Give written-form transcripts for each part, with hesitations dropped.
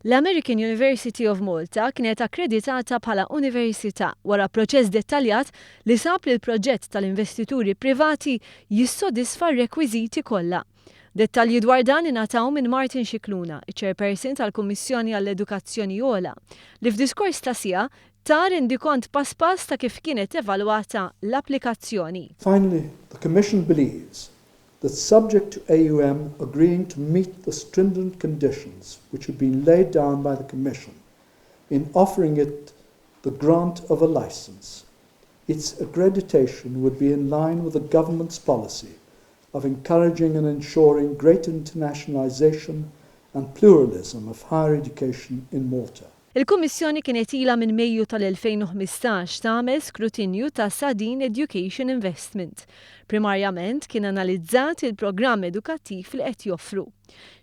L-American University of Malta kienet akkreditata bħala università wara proċess dettaljat li sab li l-proġett tal-investituri privati jissodisfa r-rekwiżiti kollha. Dettalji dwar dan ingħataw minn Martin Scicluna, chairperson tal-Kummissjoni għall-Edukazzjoni Ogħla, li f'diskors ta' siegħa ta' rendikont pass ta' kif kienet evalwata l-applikazzjoni. Finally, the Commission believes that subject to AUM agreeing to meet the stringent conditions which have been laid down by the Commission in offering it the grant of a licence, its accreditation would be in line with the government's policy of encouraging and ensuring greater internationalisation and pluralism of higher education in Malta. Il-Kummissjoni kienet ilha minn Mejju tal-2015 tagħmel skrutinju ta' Sadin Education Investment. Primarjament kien analizzat il-programm edukattiv li qed joffru.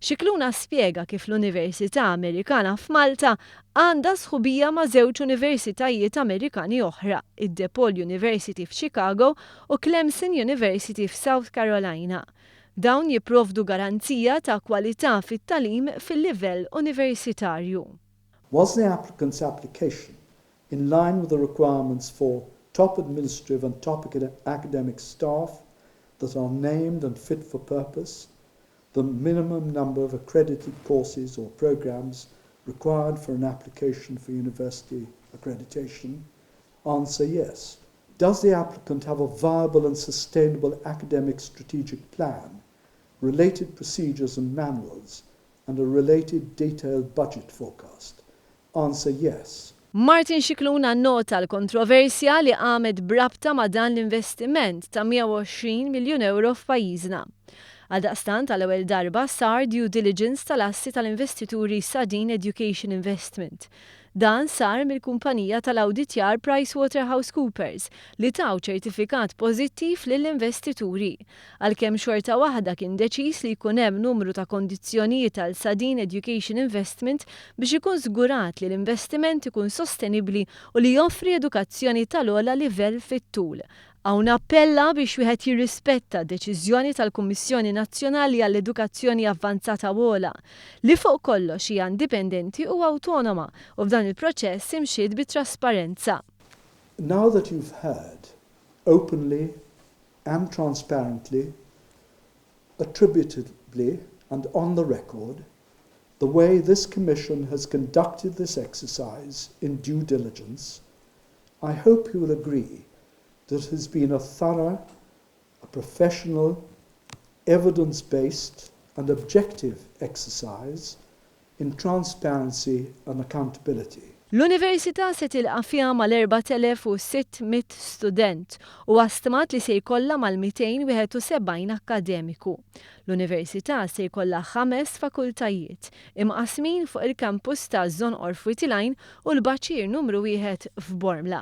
Scicluna spjega kif l-Università Amerikana f'Malta għandha sħubija ma' żewġ universitajiet Amerikani oħra, id-DePaul University f'Chicago u Clemson University f'South Carolina. Dawn jipprovdu garanzija ta' kwalità fit-tagħlim fil-livell universitarju. Was the applicant's application in line with the requirements for top administrative and top academic staff that are named and fit for purpose, the minimum number of accredited courses or programs required for an application for university accreditation? Answer yes. Does the applicant have a viable and sustainable academic strategic plan, related procedures and manuals, and a related detailed budget forecast? Answer yes. Martin Scicluna nota l-kontroversja li għamet brabta ma' dan l-investiment ta' 120 miljun euro f'pajjiżna. Għaldaqstant għal-ewwel darba sar due diligence tal-assi tal-investituri Sadin Education Investment. Dan sar mill-kumpanija tal-awditjar PricewaterhouseCoopers li taw ċertifikat pożittiv lill-investituri. Għalkemm xorta waħda kien deċiż li jkun hemm numru ta' kondizzjonijiet għal Sadin Education Investment biex ikun żgurat li l-investiment ikun sostenibbli u li joffri edukazzjoni tal-ogħla livell fit-tul. Hawn appella biex wieħed jirrispetta d-deċiżjoni tal-Kummissjoni Nazzjonali għall-Edukazzjoni Avvanzata Ogħla li fuq kollox hija indipendenti u awtonoma u f'dan il-proċess imxiet bit-trasparenza. Now that you've heard openly and transparently, attributably and on the record, the way this Commission has conducted this exercise in due diligence, I hope you will agree that it has been a thorough, a professional, evidence-based and objective exercise in transparency and accountability. L-Università se tilqa' fiha mal-4,600 student u għastimat li se jkollha mal-271 akkademiku. L-Università se jkollha 5 fakultajiet imqasmin fuq il-kampus ta' Zon Orfwitiline u l-Baċir numru 1 f'Bormla.